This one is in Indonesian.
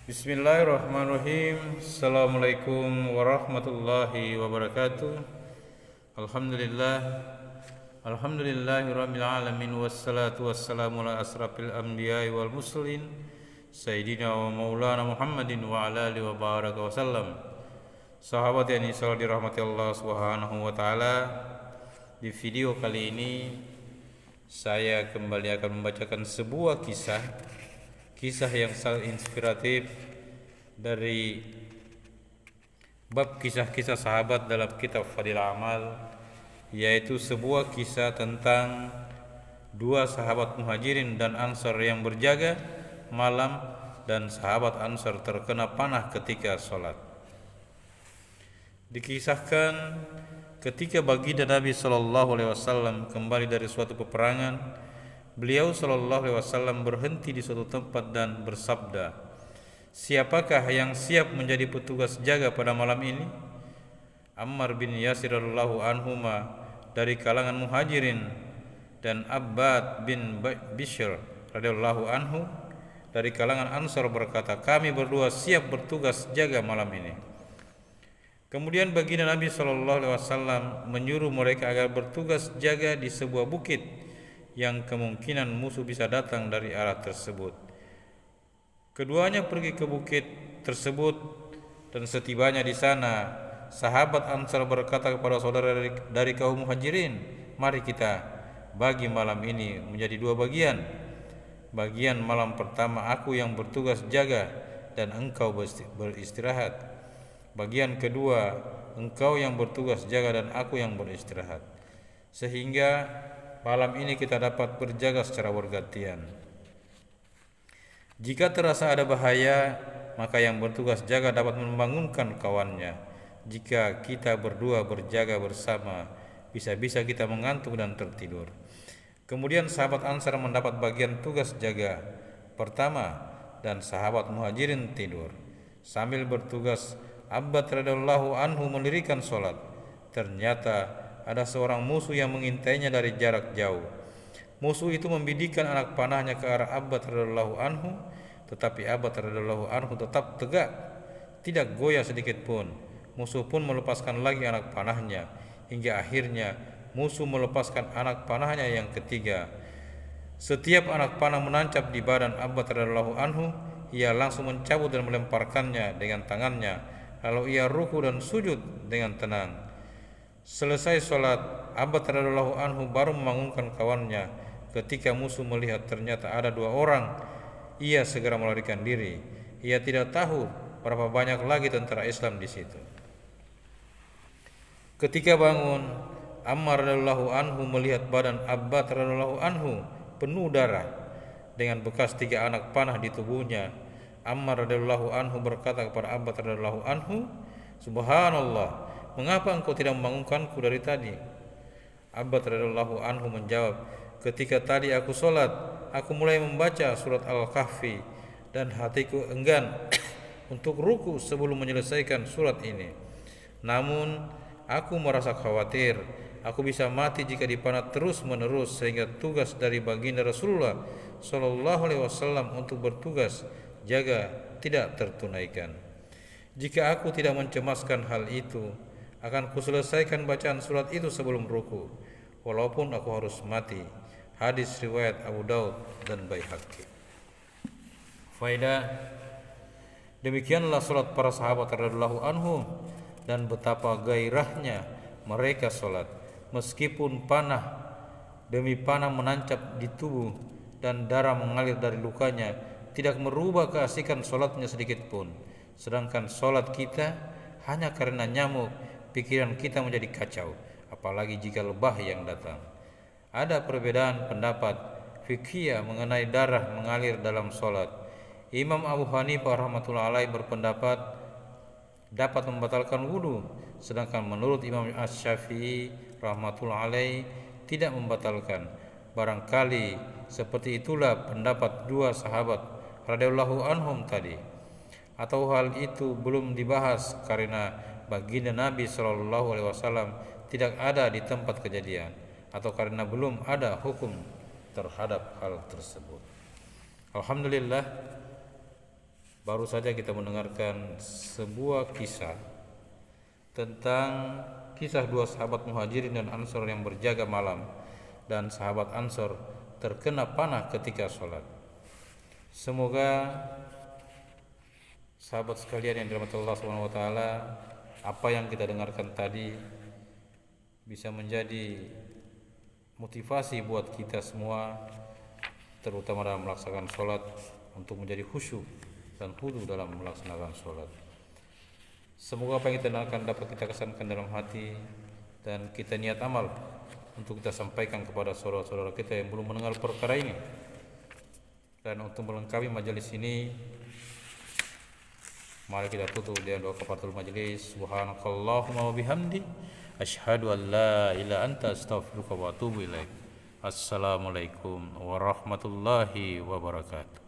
Bismillahirrahmanirrahim. Assalamualaikum warahmatullahi wabarakatuh. Alhamdulillah. Alhamdulillahirabbil alamin wassalatu wassalamu ala asrafil anbiya'i wal mursalin sayyidina wa maulana Muhammadin wa ala alihi wa baraka wasallam. Sahabat yang selalu dirahmati Allah Subhanahu wa taala, di video kali ini saya kembali akan membacakan sebuah kisah yang sangat inspiratif dari bab kisah-kisah sahabat dalam kitab Fadil Amal, yaitu sebuah kisah tentang dua sahabat Muhajirin dan Ansar yang berjaga malam dan sahabat Ansar terkena panah ketika sholat. Dikisahkan ketika baginda Nabi SAW kembali dari suatu peperangan, beliau SAW berhenti di suatu tempat dan bersabda, "Siapakah yang siap menjadi petugas jaga pada malam ini?" Ammar bin Yasir radhiyallahu anhuma dari kalangan Muhajirin dan Abbad bin Bishr radhiyallahu anhu dari kalangan Ansar berkata, "Kami berdua siap bertugas jaga malam ini." Kemudian baginda Nabi SAW menyuruh mereka agar bertugas jaga di sebuah bukit yang kemungkinan musuh bisa datang dari arah tersebut. Keduanya pergi ke bukit tersebut dan setibanya di sana, sahabat Ansar berkata kepada saudara dari kaum Muhajirin, "Mari kita bagi malam ini menjadi dua bagian. Bagian malam pertama aku yang bertugas jaga dan engkau beristirahat. Bagian kedua engkau yang bertugas jaga dan aku yang beristirahat. Sehingga malam ini kita dapat berjaga secara bergantian. Jika terasa ada bahaya, maka yang bertugas jaga dapat membangunkan kawannya. Jika kita berdua berjaga bersama, bisa-bisa kita mengantuk dan tertidur." Kemudian sahabat Ansar mendapat bagian tugas jaga pertama dan sahabat Muhajirin tidur. Sambil bertugas, Abbad radhiyallahu anhu mendirikan sholat. Ternyata ada seorang musuh yang mengintainya dari jarak jauh. Musuh itu membidikkan anak panahnya ke arah Abbad radhiyallahu anhu, tetapi Abbad radhiyallahu anhu tetap tegak, tidak goyah sedikit pun. Musuh pun melepaskan lagi anak panahnya, hingga akhirnya musuh melepaskan anak panahnya yang ketiga. Setiap anak panah menancap di badan Abbad radhiyallahu anhu, ia langsung mencabut dan melemparkannya dengan tangannya. Lalu ia ruku dan sujud dengan tenang. Selesai sholat, Abbad radhiyallahu anhu baru membangunkan kawannya. Ketika musuh melihat ternyata ada dua orang, ia segera melarikan diri. Ia tidak tahu berapa banyak lagi tentara Islam di situ. Ketika bangun, Ammar radhiyallahu anhu melihat badan Abbad radhiyallahu anhu penuh darah dengan bekas 3 anak panah di tubuhnya. Ammar radhiyallahu anhu berkata kepada Abbad radhiyallahu anhu, "Subhanallah, mengapa engkau tidak membangunkanku dari tadi?" Abbad radhiyallahu anhu menjawab, "Ketika tadi aku sholat, aku mulai membaca surat Al-Kahfi dan hatiku enggan untuk ruku sebelum menyelesaikan surat ini. Namun aku merasa khawatir aku bisa mati jika dipanah terus menerus, sehingga tugas dari baginda Rasulullah SAW untuk bertugas jaga tidak tertunaikan. Jika aku tidak mencemaskan hal itu, akan kuselesaikan bacaan surat itu sebelum ruku, walaupun aku harus mati." Hadis riwayat Abu Daud dan Baihaqi. Faedah: demikianlah salat para sahabat radhiyallahu anhu dan betapa gairahnya mereka salat meskipun panah demi panah menancap di tubuh dan darah mengalir dari lukanya, tidak merubah keasikan salatnya sedikit pun. Sedangkan salat kita hanya karena nyamuk, pikiran kita menjadi kacau, apalagi jika lebah yang datang. Ada perbedaan pendapat fikih mengenai darah mengalir dalam salat. Imam Abu Hanifah rahmatullah alaih berpendapat dapat membatalkan wudu, sedangkan menurut Imam Asy-Syafi'i rahmatullah alaih tidak membatalkan. Barangkali seperti itulah pendapat dua sahabat radhiyallahu anhum tadi, atau hal itu belum dibahas karena baginda Nabi SAW tidak ada di tempat kejadian, atau karena belum ada hukum terhadap hal tersebut. Alhamdulillah, Baru saja kita mendengarkan sebuah kisah tentang kisah dua sahabat Muhajirin dan Ansor yang berjaga malam, dan sahabat Ansor terkena panah ketika sholat. Semoga sahabat sekalian yang dirahmati Allah Subhanahu wa taala, apa yang kita dengarkan tadi bisa menjadi motivasi buat kita semua, terutama dalam melaksanakan sholat, untuk menjadi khusyuk dan khudu dalam melaksanakan sholat. Semoga apa yang kita dengarkan dapat kita kesankan dalam hati, dan kita niat amal untuk kita sampaikan kepada saudara-saudara kita yang belum mendengar perkara ini. Dan untuk melengkapi majelis ini, mari kita tutup dengan doa kafaratul majelis. Subhanakallahumma wa bihamdi, asyhadu an la ilaha illa anta, astaghfiruka wa atubu ilaik. Assalamualaikum warahmatullahi wabarakatuh.